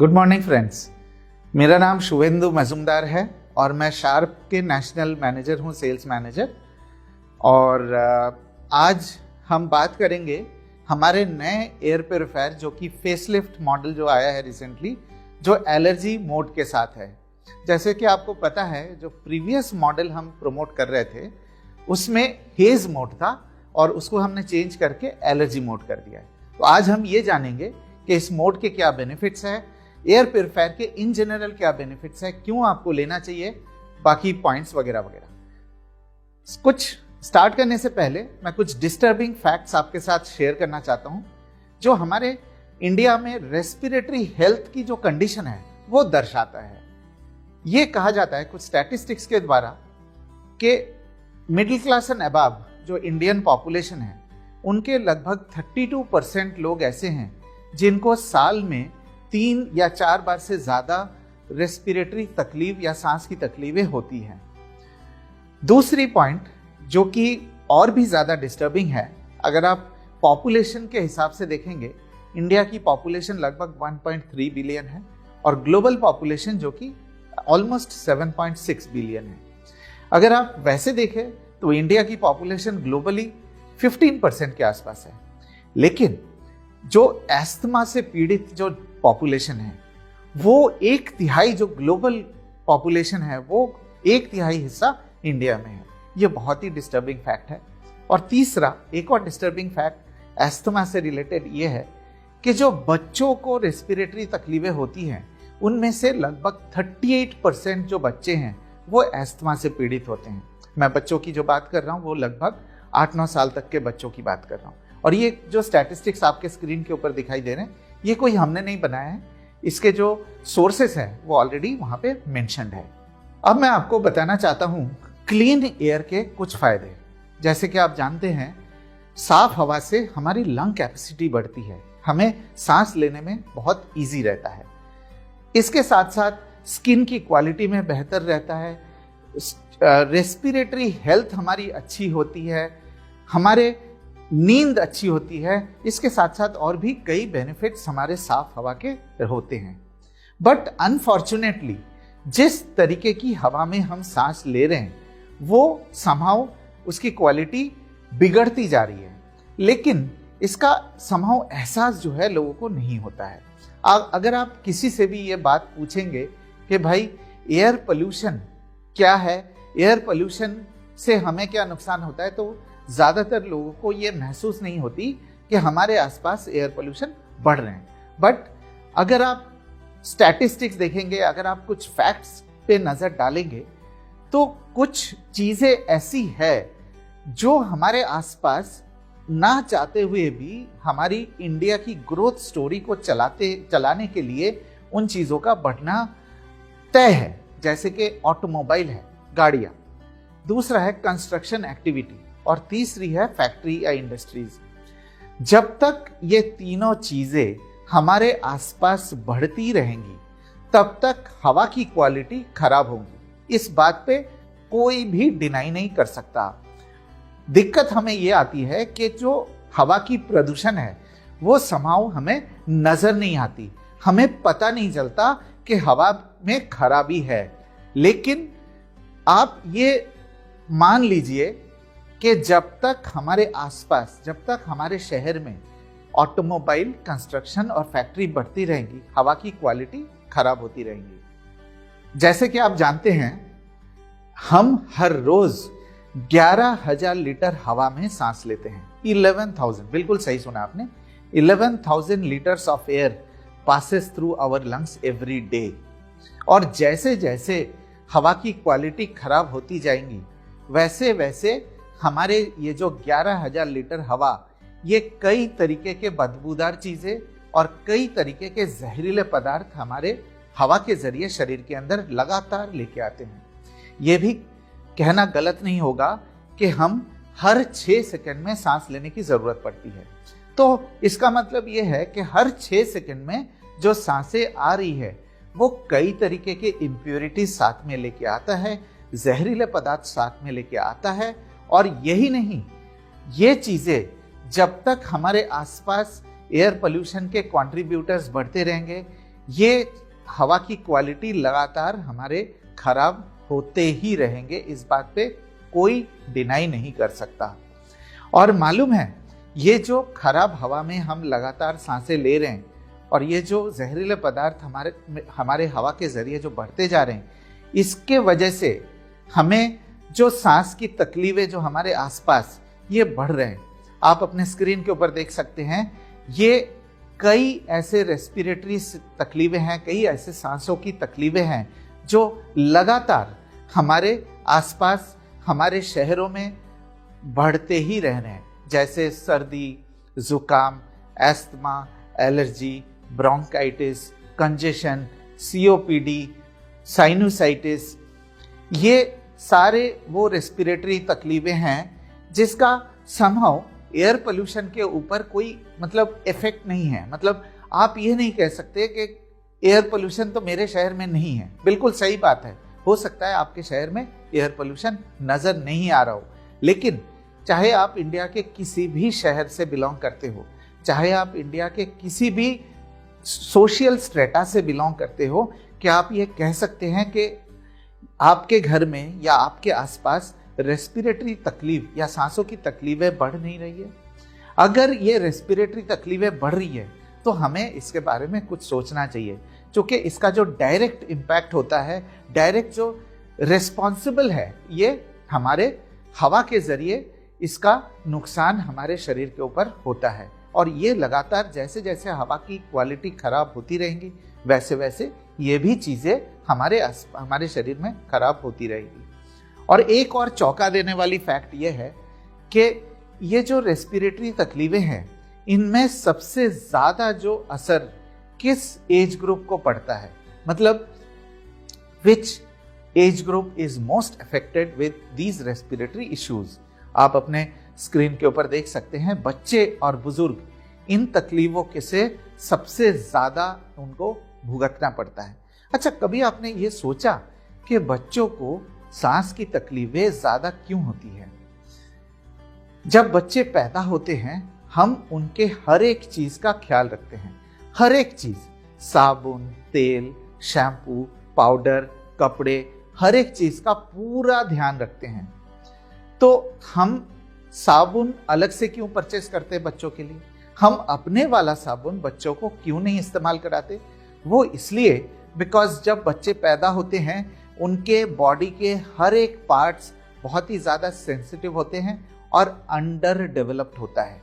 Good morning friends, मेरा नाम शुभेंदु मजूमदार है और मैं शार्प के नेशनल मैनेजर हूँ, सेल्स मैनेजर। और आज हम बात करेंगे हमारे नए एयर प्योरीफायर जो कि फेसलिफ्ट मॉडल जो आया है रिसेंटली, जो एलर्जी मोड के साथ है। जैसे कि आपको पता है, जो प्रीवियस मॉडल हम प्रमोट कर रहे थे उसमें हेज मोड था और उसको हमने चेंज करके एलर्जी मोड कर दिया है। तो आज हम ये जानेंगे कि इस मोड के क्या बेनिफिट्स हैं, एयर प्योरीफायर के इन जनरल क्या बेनिफिट्स है, क्यों आपको लेना चाहिए, बाकी पॉइंट्स वगैरह वगैरह। कुछ स्टार्ट करने से पहले मैं कुछ डिस्टर्बिंग फैक्ट्स आपके साथ शेयर करना चाहता हूं जो हमारे इंडिया में रेस्पिरेटरी हेल्थ की जो कंडीशन है वो दर्शाता है। ये कहा जाता है कुछ स्टैटिस्टिक्स के द्वारा कि मिडिल क्लास एंड अबव जो इंडियन पॉपुलेशन है उनके लगभग 32% लोग ऐसे हैं जिनको साल में 3 या 4 बार से ज्यादा रेस्पिरेटरी तकलीफ या सांस की तकलीफें होती हैं। दूसरी पॉइंट जो कि और भी ज्यादा डिस्टर्बिंग है, अगर आप पॉपुलेशन के हिसाब से देखेंगे, इंडिया की पॉपुलेशन लगभग 1.3 बिलियन है और ग्लोबल पॉपुलेशन जो कि ऑलमोस्ट 7.6 बिलियन है। अगर आप वैसे देखें तो इंडिया की पॉपुलेशन ग्लोबली 15% के आसपास है, लेकिन जो एस्थमा से पीड़ित जो पॉपुलेशन है वो 1/3 जो ग्लोबल पॉपुलेशन है वो 1/3 हिस्सा इंडिया में है। ये बहुत ही डिस्टर्बिंग फैक्ट है। और तीसरा एक और डिस्टर्बिंग फैक्ट एस्थमा से रिलेटेड ये है कि जो बच्चों को रेस्पिरेटरी तकलीफें होती हैं उनमें से लगभग 38% जो बच्चे हैं वो एस्थमा से पीड़ित होते हैं। मैं बच्चों की जो बात कर रहा हूँ वो लगभग 8-9 साल तक के बच्चों की बात कर रहा हूँ। और ये जो स्टैटिस्टिक्स आपके स्क्रीन के ऊपर दिखाई दे रहे हैं ये कोई हमने नहीं बनाया है, इसके जो सोर्सेस हैं वो ऑलरेडी वहां पे मेंशन्ड है। अब मैं आपको बताना चाहता हूं क्लीन एयर के कुछ फायदे। जैसे कि आप जानते हैं, साफ हवा से हमारी लंग कैपेसिटी बढ़ती है, हमें सांस लेने में बहुत इजी रहता है। इसके साथ साथ स्किन की क्वालिटी में बेहतर रहता है, रेस्पिरेटरी हेल्थ हमारी अच्छी होती है, हमारे नींद अच्छी होती है। इसके साथ साथ और भी कई बेनिफिट्स हमारे साफ हवा के होते हैं। बट अनफॉर्चुनेटली जिस तरीके की हवा में हम सांस ले रहे हैं वो समहाउ उसकी क्वालिटी बिगड़ती जा रही है, लेकिन इसका समहाउ एहसास जो है लोगों को नहीं होता है। अगर आप किसी से भी ये बात पूछेंगे कि भाई एयर पोल्यूशन क्या है, एयर पोल्यूशन से हमें क्या नुकसान होता है, तो ज्यादातर लोगों को ये महसूस नहीं होती कि हमारे आसपास एयर पोल्यूशन बढ़ रहे हैं। बट अगर आप स्टैटिस्टिक्स देखेंगे, अगर आप कुछ फैक्ट्स पे नजर डालेंगे तो कुछ चीजें ऐसी है जो हमारे आसपास ना चाहते हुए भी हमारी इंडिया की ग्रोथ स्टोरी को चलाने के लिए उन चीजों का बढ़ना तय है। जैसे कि ऑटोमोबाइल है, गाड़ियां, दूसरा है कंस्ट्रक्शन एक्टिविटी और तीसरी है फैक्ट्री या इंडस्ट्रीज। जब तक ये तीनों चीजें हमारे आसपास बढ़ती रहेंगी तब तक हवा की क्वालिटी खराब होगी। इस बात पे कोई भी डिनाई नहीं कर सकता। दिक्कत हमें ये आती है कि जो हवा की प्रदूषण है वो समहाउ हमें नजर नहीं आती, हमें पता नहीं चलता कि हवा में खराबी है। लेकिन आप ये मान लीजिए कि जब तक हमारे आसपास, जब तक हमारे शहर में ऑटोमोबाइल, कंस्ट्रक्शन और फैक्ट्री बढ़ती रहेंगी, हवा की क्वालिटी खराब होती रहेंगी। जैसे कि आप जानते हैं, हम हर रोज 11,000 लीटर हवा में सांस लेते हैं। 11,000, बिल्कुल सही सुना आपने, 11,000 litres of air passes through our lungs every day. और जैसे जैसे हवा की क्वालिटी खराब होती जाएंगी वैसे वैसे हमारे ये जो 11,000 लीटर हवा, ये कई तरीके के बदबूदार चीजें और कई तरीके के जहरीले पदार्थ हमारे हवा के जरिए शरीर के अंदर लगातार लेके आते हैं। ये भी कहना गलत नहीं होगा कि हम हर 6 सेकंड में सांस लेने की जरूरत पड़ती है। तो इसका मतलब ये है कि हर 6 सेकंड में जो सांसें आ रही है वो कई तरीके के इम्प्योरिटीज साथ में लेके आता है, जहरीले पदार्थ साथ में लेके आता है। और यही नहीं, ये चीजें जब तक हमारे आसपास एयर पोल्यूशन के कंट्रीब्यूटर्स बढ़ते रहेंगे, ये हवा की क्वालिटी लगातार हमारे खराब होते ही रहेंगे, इस बात पे कोई डिनाई नहीं कर सकता। और मालूम है, ये जो खराब हवा में हम लगातार सांसें ले रहे हैं और ये जो जहरीले पदार्थ हमारे हवा के जरिए जो बढ़ते जा रहे हैं, इसके वजह से हमें जो सांस की तकलीफें जो हमारे आसपास ये बढ़ रहे हैं, आप अपने स्क्रीन के ऊपर देख सकते हैं, ये कई ऐसे रेस्पिरेटरी तकलीफें हैं, कई ऐसे सांसों की तकलीफें हैं जो लगातार हमारे आसपास हमारे शहरों में बढ़ते ही रह रहे हैं, जैसे सर्दी, जुकाम, asthma, allergy, bronchitis, congestion, COPD, sinusitis. ये सारे वो रेस्पिरेटरी तकलीफें हैं जिसका समहाउ एयर पोल्यूशन के ऊपर कोई इफेक्ट नहीं है। आप ये नहीं कह सकते कि एयर पोल्यूशन तो मेरे शहर में नहीं है। बिल्कुल सही बात है, हो सकता है आपके शहर में एयर पोल्यूशन नजर नहीं आ रहा हो, लेकिन चाहे आप इंडिया के किसी भी शहर से बिलोंग करते हो, चाहे आप इंडिया के किसी भी सोशल स्ट्रेटा से बिलोंग करते हो, क्या आप ये कह सकते हैं कि आपके घर में या आपके आसपास रेस्पिरेटरी तकलीफ या सांसों की तकलीफें बढ़ नहीं रही है? अगर ये रेस्पिरेटरी तकलीफें बढ़ रही है तो हमें इसके बारे में कुछ सोचना चाहिए, क्योंकि इसका जो डायरेक्ट इम्पैक्ट होता है, डायरेक्ट जो रिस्पॉन्सिबल है, ये हमारे हवा के जरिए इसका नुकसान हमारे शरीर के ऊपर होता है। और ये लगातार जैसे जैसे हवा की क्वालिटी खराब होती रहेंगी, वैसे वैसे ये भी चीजें हमारे शरीर में खराब होती रहेगी। और एक और चौंका देने वाली फैक्ट ये है कि ये जो रेस्पिरेटरी तकलीफें हैं, इनमें सबसे ज्यादा जो असर किस एज ग्रुप को पड़ता है, which age group is most affected with these respiratory issues. आप अपने स्क्रीन के ऊपर देख सकते हैं, बच्चे और बुजुर्ग इन तकलीफों के से सबसे ज्यादा उनको भुगतना पड़ता है। अच्छा, कभी आपने ये सोचा कि बच्चों को सांस की तकलीफें ज्यादा क्यों होती है? जब बच्चे पैदा होते हैं, हम उनके हर एक चीज का ख्याल रखते हैं, हर एक चीज, साबुन, तेल, शैम्पू, पाउडर, कपड़े, हर एक चीज का पूरा ध्यान रखते हैं। तो हम साबुन अलग से क्यों परचेस करते हैं बच्चों के लिए? हम अपने वाला साबुन बच्चों को क्यों नहीं इस्तेमाल कराते? वो इसलिए बिकॉज जब बच्चे पैदा होते हैं, उनके बॉडी के हर एक पार्ट्स बहुत ही ज्यादा सेंसिटिव होते हैं और अंडर डेवलप्ड होता है।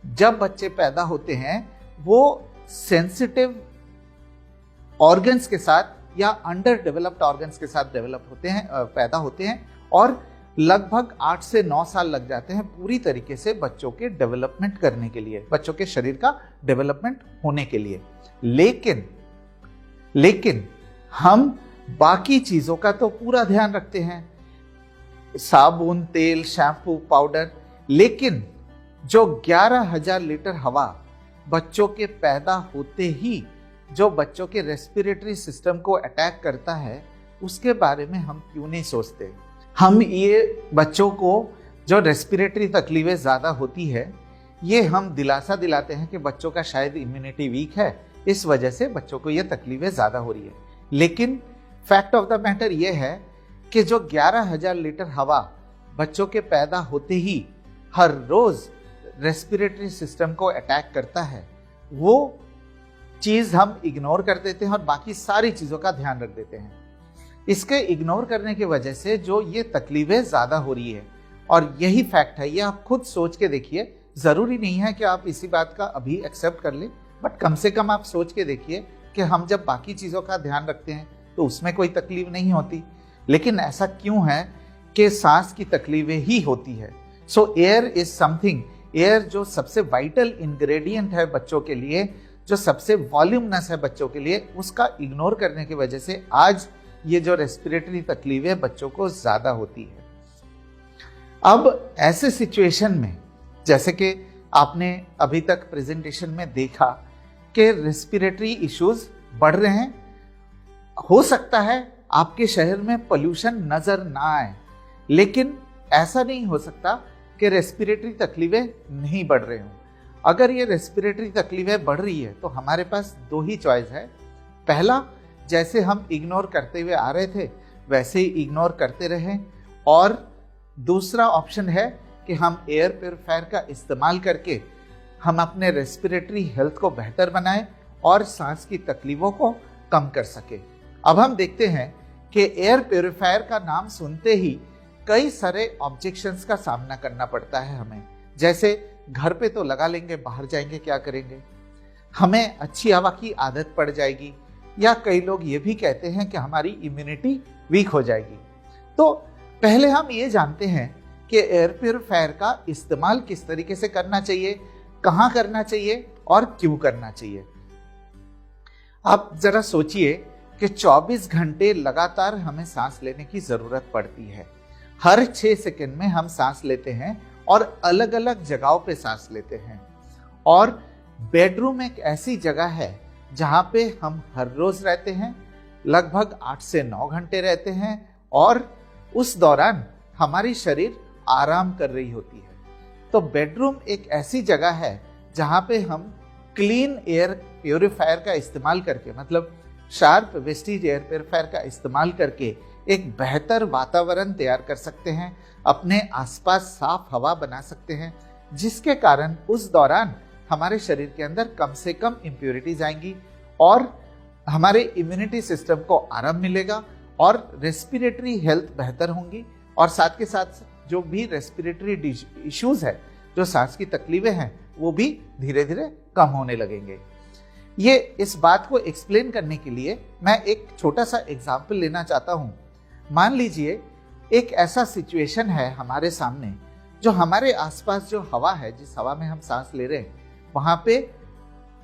जब बच्चे पैदा होते हैं, वो सेंसिटिव ऑर्गन्स के साथ या अंडर डेवलप्ड ऑर्गन्स के साथ पैदा होते हैं, और लगभग 8 से 9 साल लग जाते हैं पूरी तरीके से बच्चों के डेवलपमेंट करने के लिए, बच्चों के शरीर का डेवलपमेंट होने के लिए। लेकिन हम बाकी चीजों का तो पूरा ध्यान रखते हैं, साबुन, तेल, शैम्पू, पाउडर, लेकिन जो 11,000 लीटर हवा बच्चों के पैदा होते ही जो बच्चों के रेस्पिरेटरी सिस्टम को अटैक करता है, उसके बारे में हम क्यों नहीं सोचते? हम ये बच्चों को जो रेस्पिरेटरी तकलीफें ज़्यादा होती है, ये हम दिलासा दिलाते हैं कि बच्चों का शायद इम्यूनिटी वीक है, इस वजह से बच्चों को ये तकलीफें ज़्यादा हो रही है। लेकिन फैक्ट ऑफ द मैटर ये है कि जो 11,000 लीटर हवा बच्चों के पैदा होते ही हर रोज रेस्पिरेटरी सिस्टम को अटैक करता है, वो चीज़ हम इग्नोर कर देते हैं और बाकी सारी चीज़ों का ध्यान रख देते हैं। इसके इग्नोर करने की वजह से जो ये तकलीफें ज़्यादा हो रही है, और यही फैक्ट है, ये आप खुद सोच के देखिए। ज़रूरी नहीं है कि आप इसी बात का अभी एक्सेप्ट कर लें, बट कम से कम आप सोच के देखिए कि हम जब बाकी चीज़ों का ध्यान रखते हैं तो उसमें कोई तकलीफ नहीं होती, लेकिन ऐसा क्यों है कि सांस की तकलीफें ही होती है। सो एयर इज समथिंग, एयर जो सबसे वाइटल इंग्रेडिएंट है बच्चों के लिए, जो सबसे वॉल्यूमनस है बच्चों के लिए, उसका इग्नोर करने की वजह से आज ये जो रेस्पिरेटरी तकलीफें बच्चों को ज़्यादा होती है। अब ऐसे सिचुएशन में, जैसे कि आपने अभी तक प्रेजेंटेशन में देखा कि रेस्पिरेटरी इश्यूज बढ़ रहे हैं, हो सकता है आपके शहर में पोल्यूशन नजर ना आए, लेकिन ऐसा नहीं हो सकता कि रेस्पिरेटरी तकलीफें नहीं बढ़ रहे हों। अगर ये रेस्पिरेटरी तकलीफें बढ़ रही है तो हमारे पास दो ही चॉइस है। पहला, जैसे हम इग्नोर करते हुए आ रहे थे वैसे ही इग्नोर करते रहें, और दूसरा ऑप्शन है कि हम एयर प्योरीफायर का इस्तेमाल करके हम अपने रेस्पिरेटरी हेल्थ को बेहतर बनाएं और सांस की तकलीफों को कम कर सके। अब हम देखते हैं कि एयर प्योरीफायर का नाम सुनते ही कई सारे ऑब्जेक्शंस का सामना करना पड़ता है हमें। जैसे घर पे तो लगा लेंगे, बाहर जाएंगे क्या करेंगे, हमें अच्छी हवा की आदत पड़ जाएगी, या कई लोग ये भी कहते हैं कि हमारी इम्यूनिटी वीक हो जाएगी। तो पहले हम ये जानते हैं कि एयर प्योरीफायर का इस्तेमाल किस तरीके से करना चाहिए, कहाँ करना चाहिए और क्यों करना चाहिए। आप जरा सोचिए कि 24 घंटे लगातार हमें सांस लेने की जरूरत पड़ती है। हर 6 सेकंड में हम सांस लेते हैं और अलग अलग जगहों पे सांस लेते हैं। और बेडरूम एक ऐसी जगह है जहाँ पे हम हर रोज रहते हैं, लगभग 8 से 9 घंटे रहते हैं, और उस दौरान हमारी शरीर आराम कर रही होती है। तो बेडरूम एक ऐसी जगह है जहाँ पे हम क्लीन एयर प्योरीफायर का इस्तेमाल करके, मतलब शार्प वेस्टेज एयर प्योरीफायर का इस्तेमाल करके एक बेहतर वातावरण तैयार कर सकते हैं, अपने आसपास साफ हवा बना सकते हैं, जिसके कारण उस दौरान हमारे शरीर के अंदर कम से कम इम्प्योरिटीज आएंगी और हमारे इम्यूनिटी सिस्टम को आराम मिलेगा और रेस्पिरेटरी हेल्थ बेहतर होंगी, और साथ के साथ जो भी रेस्पिरेटरी इश्यूज है, जो सांस की तकलीफें हैं, वो भी धीरे धीरे कम होने लगेंगे। ये इस बात को एक्सप्लेन करने के लिए मैं एक छोटा सा एग्जाम्पल लेना चाहता हूँ। मान लीजिए एक ऐसा सिचुएशन है हमारे सामने, जो हमारे आसपास जो हवा है, जिस हवा में हम सांस ले रहे हैं, वहां पे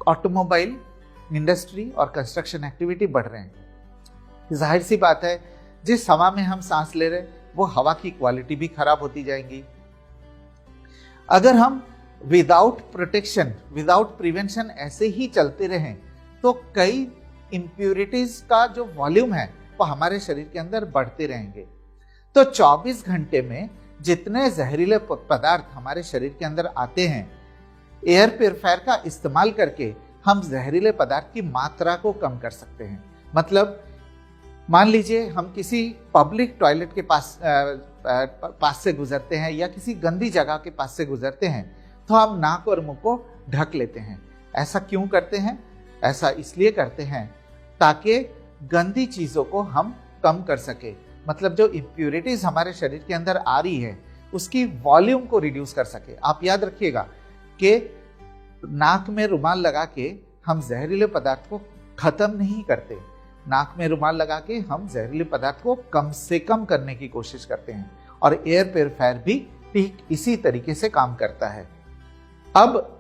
ऑटोमोबाइल इंडस्ट्री और कंस्ट्रक्शन एक्टिविटी बढ़ रहे हैं। जाहिर सी बात है, जिस हवा में हम सांस ले रहे हैं वो हवा की क्वालिटी भी खराब होती जाएंगी। अगर हम विदाउट प्रोटेक्शन, विदाउट प्रिवेंशन ऐसे ही चलते रहें तो कई इम्प्यूरिटीज का जो वॉल्यूम है वो हमारे शरीर के अंदर बढ़ते रहेंगे। तो 24 घंटे में जितने जहरीले पदार्थ हमारे शरीर के अंदर आते हैं, एयर प्योरीफायर का इस्तेमाल करके हम जहरीले पदार्थ की मात्रा को कम कर सकते हैं। मतलब मान लीजिए हम किसी पब्लिक टॉयलेट के पास से गुजरते हैं या किसी गंदी जगह के पास से गुजरते हैं, तो हम नाक और मुंह को ढक लेते हैं। ऐसा क्यों करते हैं? ऐसा इसलिए करते हैं ताकि गंदी चीजों को हम कम कर सके, मतलब जो इम्प्यूरिटीज हमारे शरीर के अंदर आ रही है उसकी वॉल्यूम को रिड्यूस कर सके। आप याद रखिएगा कि नाक में रुमाल लगा के हम जहरीले पदार्थ को खत्म नहीं करते, नाक में रुमाल लगा के हम जहरीले पदार्थ को कम से कम करने की कोशिश करते हैं। और एयर प्योरीफायर भी ठीक इसी तरीके से काम करता है। अब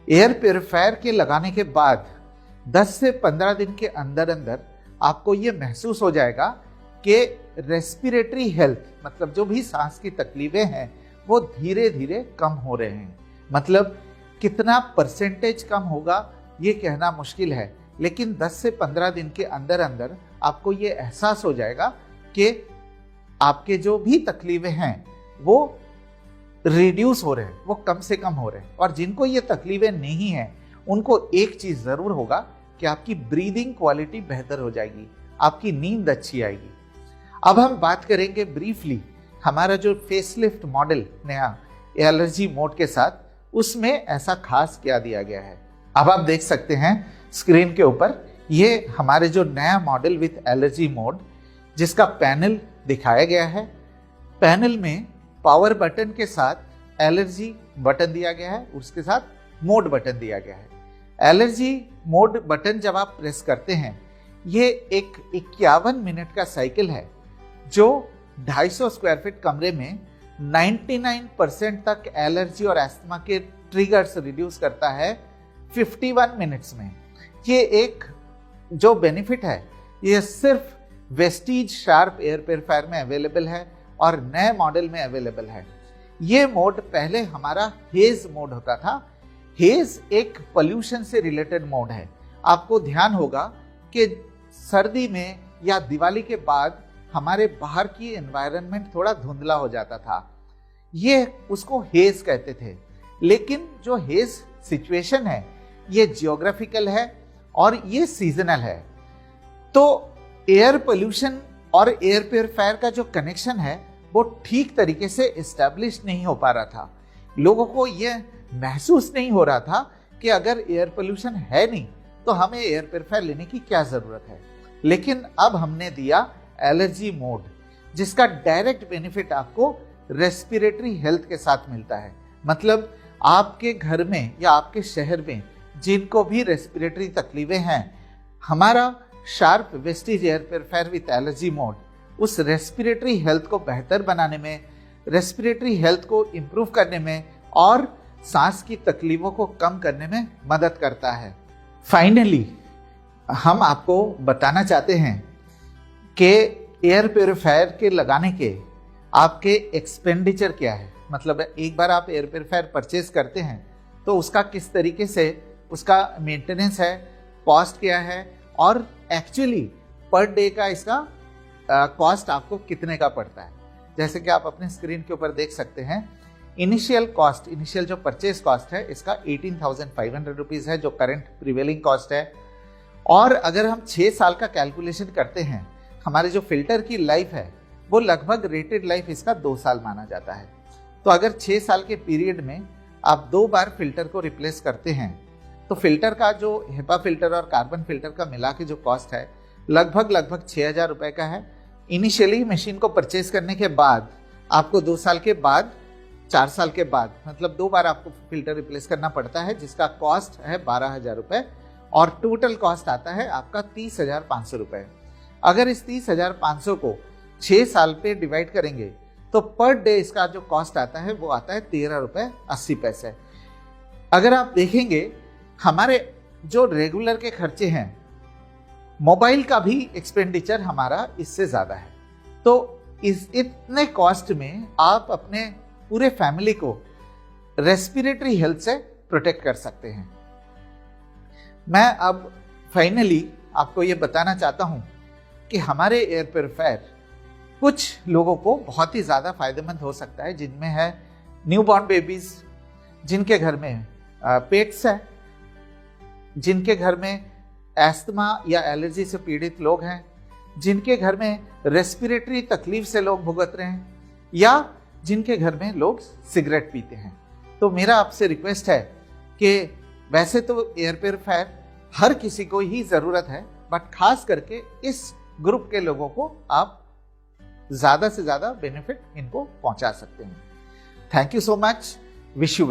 एयर प्योरीफायर के लगाने के बाद 10 से 15 दिन के अंदर अंदर आपको ये महसूस हो जाएगा कि रेस्पिरेटरी हेल्थ, मतलब जो भी सांस की तकलीफें हैं, वो धीरे धीरे कम हो रहे हैं। मतलब कितना परसेंटेज कम होगा ये कहना मुश्किल है, लेकिन 10 से 15 दिन के अंदर अंदर आपको ये एहसास हो जाएगा कि आपके जो भी तकलीफें हैं वो रिड्यूस हो रहे हैं, वो कम से कम हो रहे हैं। और जिनको ये तकलीफें नहीं हैं उनको एक चीज जरूर होगा कि आपकी ब्रीदिंग क्वालिटी बेहतर हो जाएगी, आपकी नींद अच्छी आएगी। अब हम बात करेंगे ब्रीफली हमारा जो फेसलिफ्ट मॉडल नया एलर्जी मोड के साथ, उसमें ऐसा खास क्या दिया गया है। अब आप देख सकते हैं स्क्रीन के ऊपर, ये हमारे जो नया मॉडल विथ एलर्जी मोड जिसका पैनल दिखाया गया है। पैनल में पावर बटन के साथ एलर्जी बटन दिया गया है, उसके साथ मोड बटन दिया गया है। एलर्जी मोड बटन जब आप प्रेस करते हैं, ये एक 51 मिनट का साइकिल है जो 250 स्क्वायर फीट कमरे में 99% तक एलर्जी और एस्थमा के ट्रिगर्स रिड्यूस करता है 51 मिनट्स में। ये एक जो बेनिफिट है ये सिर्फ वेस्टीज शार्प एयर प्योरीफायर में अवेलेबल है और नए मॉडल में अवेलेबल है। ये मोड पहले हमारा हेज मोड होता था। हेज एक पोल्यूशन से रिलेटेड मोड है। आपको ध्यान होगा कि सर्दी में या दिवाली के बाद हमारे बाहर की एनवायरनमेंट थोड़ा धुंधला हो जाता था, ये उसको हेज कहते थे। लेकिन जो हेज सिचुएशन है ये जियोग्राफिकल है और ये सीजनल है। तो एयर पोल्यूशन और एयर प्योरीफायर का जो कनेक्शन है वो ठीक तरीके से एस्टैब्लिश नहीं हो पा रहा था। लोगों को यह महसूस नहीं हो रहा था कि अगर एयर पोल्यूशन है नहीं तो हमें एयर प्योरीफायर लेने की क्या जरूरत है। लेकिन अब हमने दिया एलर्जी मोड, जिसका डायरेक्ट बेनिफिट आपको रेस्पिरेटरी हेल्थ के साथ मिलता है। मतलब आपके घर में या आपके शहर में जिनको भी रेस्पिरेटरी तकलीफें हैं, हमारा sharp Vestige air purifier with allergy mode उस रेस्पिरेटरी हेल्थ को बेहतर बनाने में, रेस्पिरेटरी हेल्थ को इंप्रूव करने में और सांस की तकलीफों को कम करने में मदद करता है। फाइनली हम आपको बताना चाहते हैं कि एयर प्योरीफायर के लगाने के आपके एक्सपेंडिचर क्या है। मतलब एक बार आप एयर प्योरीफायर परचेज करते हैं तो उसका किस तरीके से उसका मेंटेनेंस है, कॉस्ट क्या है और एक्चुअली पर डे का इसका कॉस्ट आपको कितने का पड़ता है। जैसे कि आप अपने स्क्रीन के ऊपर देख सकते हैं, इनिशियल जो परचेज कॉस्ट है इसका 18,500 रुपीज़ है, जो करंट प्रिवेलिंग कॉस्ट है। और अगर हम 6 साल का कैलकुलेशन करते हैं, हमारे जो फिल्टर की लाइफ है वो लगभग रेटेड लाइफ इसका 2 साल माना जाता है। तो अगर 6 साल के पीरियड में आप 2 बार फिल्टर को रिप्लेस करते हैं तो फिल्टर का जो हेपा फिल्टर और कार्बन फिल्टर का मिला के जो कॉस्ट है लगभग 6,000 रुपये का है। इनिशियली मशीन को परचेज करने के बाद आपको 2 साल के बाद, 4 साल के बाद, मतलब 2 बार आपको फिल्टर रिप्लेस करना पड़ता है, जिसका कॉस्ट है 12,000 रुपये और टोटल कॉस्ट आता है आपका 30,500 रुपये। अगर इस 30,500 को 6 साल पे डिवाइड करेंगे तो पर डे इसका जो कॉस्ट आता है वो आता है 13 रुपये 80 पैसे। अगर आप देखेंगे हमारे जो रेगुलर के खर्चे हैं, मोबाइल का भी एक्सपेंडिचर हमारा इससे ज़्यादा है। तो इस इतने कॉस्ट में आप अपने पूरे फैमिली को रेस्पिरेटरी हेल्थ से प्रोटेक्ट कर सकते हैं। मैं अब फाइनली आपको ये बताना चाहता हूँ कि हमारे एयर प्योरीफायर कुछ लोगों को बहुत ही ज़्यादा फायदेमंद हो सकता है, जिनमें है न्यूबॉर्न बेबीज, जिनके घर में पेट्स है, जिनके घर में एस्थमा या एलर्जी से पीड़ित लोग हैं, जिनके घर में रेस्पिरेटरी तकलीफ से लोग भुगत रहे हैं, या जिनके घर में लोग सिगरेट पीते हैं। तो मेरा आपसे रिक्वेस्ट है कि वैसे तो एयर प्योरीफायर हर किसी को ही ज़रूरत है, बट खास करके इस ग्रुप के लोगों को आप ज़्यादा से ज़्यादा बेनिफिट इनको पहुंचा सकते हैं। Thank you so much. Wish you